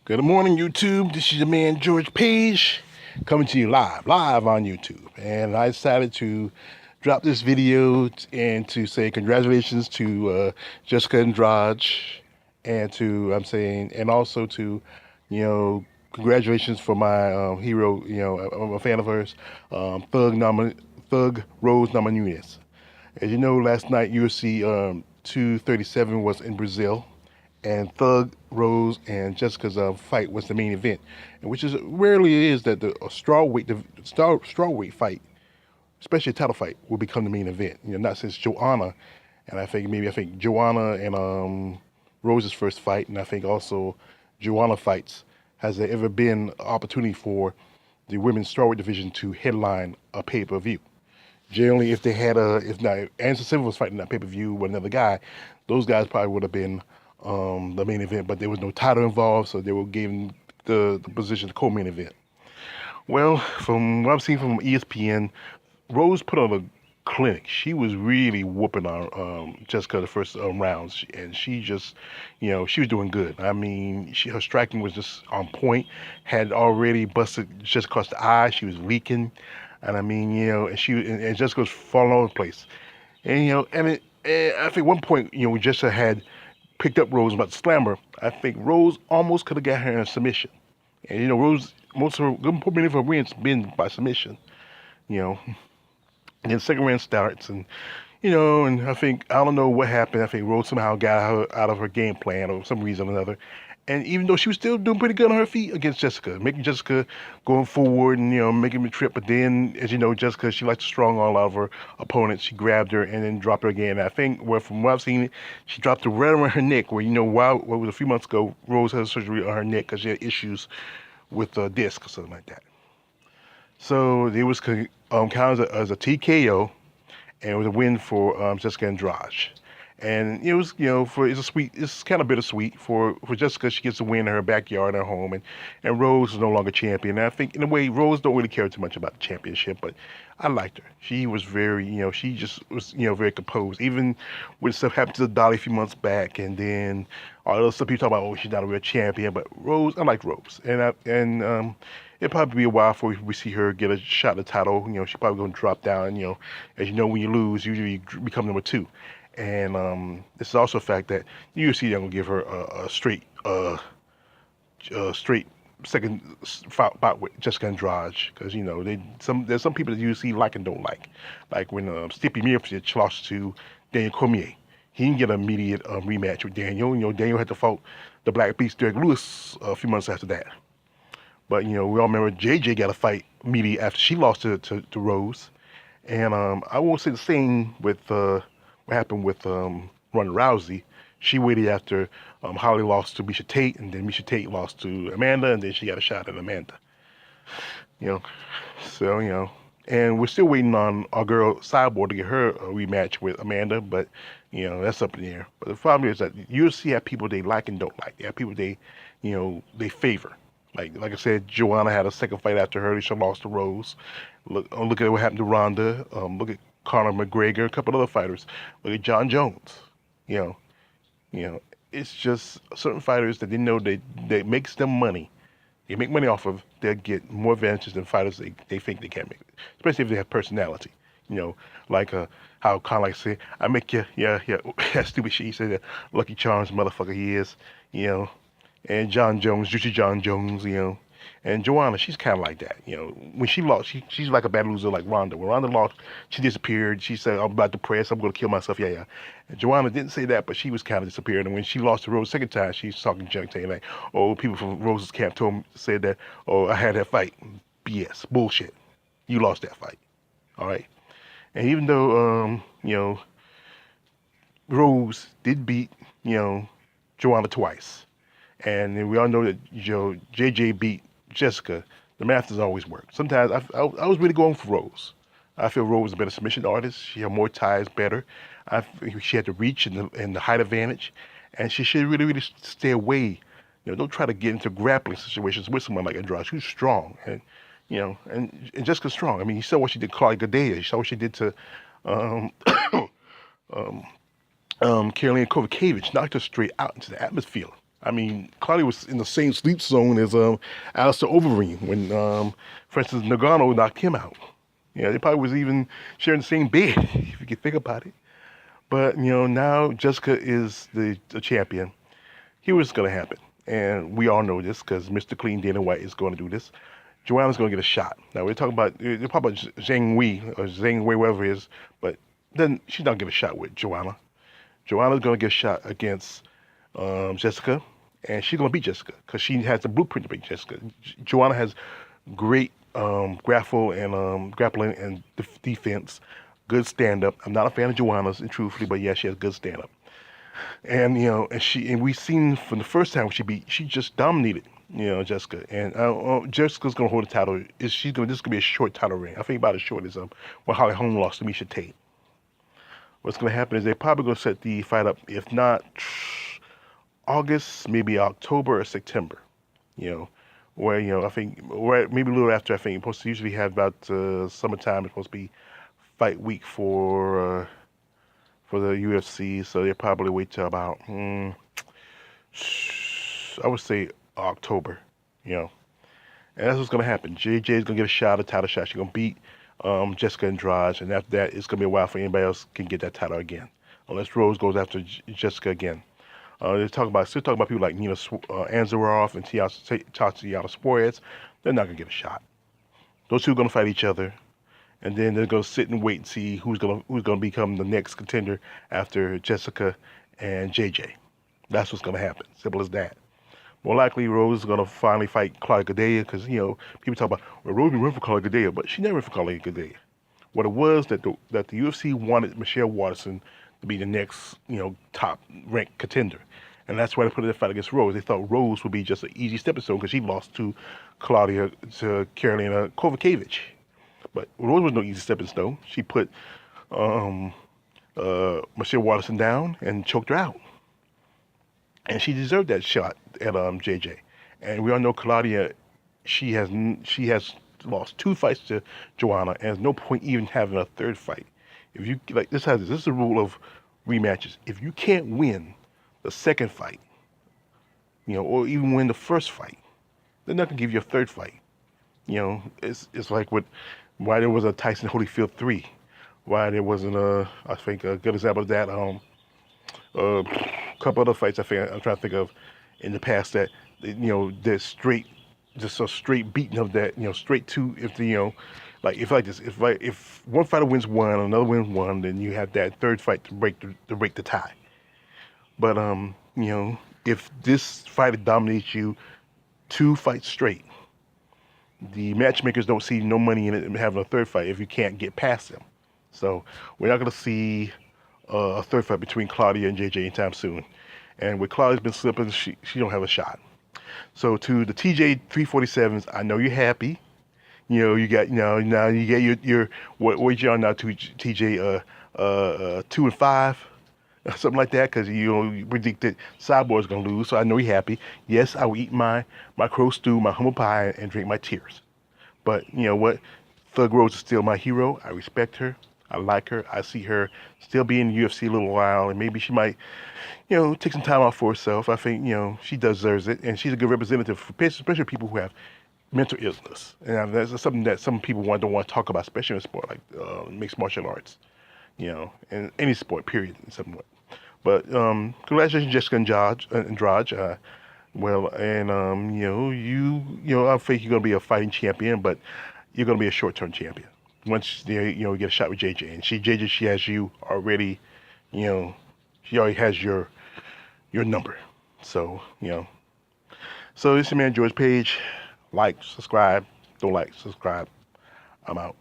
Good morning, YouTube. This is your man George Page coming to you live on YouTube. And I decided to drop this video and to say congratulations to Jessica Andrade, and and also to, congratulations for my hero. I'm a fan of hers, Thug Rose Namajunas. As you know, last night UFC 237 was in Brazil, and Thug Rose and Jessica's fight was the main event, and which is rarely is that the strawweight fight, especially a title fight, will become the main event. Not since Joanna, and I think Joanna and Rose's first fight, and I think also Joanna fights. Has there ever been an opportunity for the women's strawweight division to headline a pay per view? Generally, if they had if not, if Anderson Silva was fighting that pay per view with another guy, those guys probably would have been the main event, but there was no title involved, so they were given the position to co-main event. Well, from what I've seen from ESPN, Rose put on a clinic. She was really whooping on Jessica the first rounds, and she just, she was doing good. I mean, her striking was just on point. Had already busted just across the eye. She was leaking, and I mean, and Jessica was falling all over the place. And and I think one point, Jessica had picked up Rose about to slam her. I think Rose almost could have got her in a submission. And Rose, most of her, many of her wins been by submission. You know, and then the second round starts, and I don't know what happened. I think Rose somehow got her out of her game plan or some reason or another. And even though she was still doing pretty good on her feet against Jessica, making Jessica going forward and making the trip, but then as you know, Jessica, she likes to strong all out of her opponents. She grabbed her and then dropped her again. And I think from what I've seen, she dropped her right around her neck. Where while what was a few months ago, Rose had surgery on her neck because she had issues with a disc or something like that. So it was counted as a TKO, and it was a win for Jessica Andrade. And it was, it's kind of bittersweet for Jessica. She gets a win in her backyard, in her home, and Rose is no longer champion. And I think in a way, Rose don't really care too much about the championship, but I liked her. She was very, she just was, very composed. Even when stuff happened to Dolly a few months back, and then all those stuff people talk about, oh, she's not a real champion, but Rose, I like Rose, and it'll probably be a while before we see her get a shot at the title. She's probably going to drop down. As you know, when you lose, usually you become number two. And this is also a fact that UFC not gonna give her a straight second bout with Jessica Andrade, because there's some people that UFC like and don't like. Like when Stipe Miocic lost to Daniel Cormier, he didn't get an immediate rematch with Daniel. Daniel had to fight the Black Beast Derek Lewis a few months after that. But we all remember JJ got a fight immediately after she lost to Rose. And I won't say the same with what happened with Ronda Rousey. She waited after Holly lost to Misha Tate, and then Misha Tate lost to Amanda, and then she got a shot at Amanda. You know, so and we're still waiting on our girl Cyborg to get her a rematch with Amanda, but that's up in the air. But the problem is that UFC have people they like and don't like. They have people they favor. Like I said, Joanna had a second fight after her. She lost to Rose. Look at what happened to Ronda. Look at Conor McGregor, a couple other fighters. Look at John Jones. You know, it's just certain fighters that they know they makes them money. They make money off of. They'll get more advantages than fighters they think they can make, especially if they have personality. Like how Conor like say, I make you, yeah, that stupid shit. He said that Lucky Charms motherfucker he is. You know, and John Jones, Juicy John Jones, and Joanna, she's kind of like that. When she lost, she's like a bad loser like Ronda. When Ronda lost, she disappeared. She said, I'm about to press, I'm going to kill myself, yeah, yeah. And Joanna didn't say that, but she was kind of disappeared. And when she lost to Rose the second time, she's talking junk, saying like, oh, people from Rose's camp said that, oh, I had that fight. BS, bullshit. You lost that fight, all right? And even though, Rose did beat, Joanna twice, and we all know that JJ beat Jessica. The math doesn't always work. Sometimes I was really going for Rose. I feel Rose was a better submission artist. She had more ties, better. I think she had the reach and the height advantage, and she should really stay away. Don't try to get into grappling situations with someone like Andrade, who's strong, and Jessica's strong. I mean, you saw what she did to Claudia Gadelha. You saw what she did to um, um, Karolina Kovacevic, knocked her straight out into the atmosphere. I mean, Claudia was in the same sleep zone as Alistair Overeem when, for instance, Nagano knocked him out. You know, they probably was even sharing the same bed, if you can think about it. But, you know, now Jessica is the champion. Here's what's going to happen. And we all know this because Mr. Clean Dana White is going to do this. Joanna's going to get a shot. Now, we're talking about, they're talking about Zhang Wei, or Zhang Wei, whatever it is, but then she's not going to get a shot with Joanna. Joanna's going to get a shot against Jessica, and she's going to beat Jessica because she has the blueprint to beat Jessica. Joanna has great grappling and defense, good stand up. I'm not a fan of Joanna's, and truthfully, but yeah, she has good stand up. And you know, and we've seen from the first time she just dominated, you know, Jessica. And Jessica's gonna hold the title. This is gonna be a short title reign. I think about as short as what Holly Holm lost to Misha Tate. What's gonna happen is they're probably gonna set the fight up, if not August, maybe October or September. You know, where you know I think right maybe a little after. I think it's supposed to usually have about summertime. It's supposed to be fight week for the UFC, so they'll probably wait till about I would say October. You know, and that's what's gonna happen. JJ is gonna get a title shot. She's gonna beat Jessica Andrade, and after that, it's gonna be a while for anybody else can get that title again, unless Rose goes after Jessica again. They're still talking about people like Nina Anzaroff and Tatiana Suarez. They're not gonna get a shot. Those two are gonna fight each other, and then they're gonna sit and wait and see who's gonna become the next contender after Jessica and JJ. That's what's gonna happen. Simple as that. More likely, Rose is gonna finally fight Claudia Gadelha because you know people talk about well, Rose been running for Claudia Gadelha, but she never ran for Claudia Gadelha. What it was that the UFC wanted Michelle Waterson to be the next top ranked contender, and that's why they put in the fight against Rose. They thought Rose would be just an easy stepping stone because she lost to Karolina Kovacevic. But Rose was no easy stepping stone. She put Michelle Waterson down and choked her out. And she deserved that shot at JJ. And we all know Claudia, she has lost 2 fights to Joanna, and there's no point even having a third fight. If you like, this is the rule of rematches. If you can't win the second fight, or even win the first fight, they're not gonna give you a third fight. It's like why there was a Tyson Holyfield 3, why there wasn't I think a good example of that. A couple other fights I'm trying to think of in the past that they're straight, just a straight beating of that, straight to if one fighter wins one, another wins one, then you have that third fight to break the tie. But if this fighter dominates you 2 fights straight, the matchmakers don't see no money in it and having a third fight if you can't get past them. So we're not going to see a third fight between Claudia and JJ anytime soon. And with Claudia's been slipping, she don't have a shot. So to the TJ 347s, I know you're happy. You got now you get your what you on now to TJ 2-5. Something like that, because you predicted Cyborg's gonna lose, so I know you're happy. Yes, I will eat my crow stew, my humble pie, and drink my tears. But you know what? Thug Rose is still my hero. I respect her. I like her. I see her still being in the UFC a little while, and maybe she might, take some time off for herself. I think, she deserves it, and she's a good representative, especially people who have mental illness. And that's something that some people don't want to talk about, especially in sport like mixed martial arts, in any sport, period, somewhat. But congratulations, Jessica Andrade. I think you're gonna be a fighting champion, but you're gonna be a short-term champion. Once you get a shot with JJ, and JJ, she has you already, she already has your number. So so this is your man George Page. Like, subscribe. Don't like, subscribe. I'm out.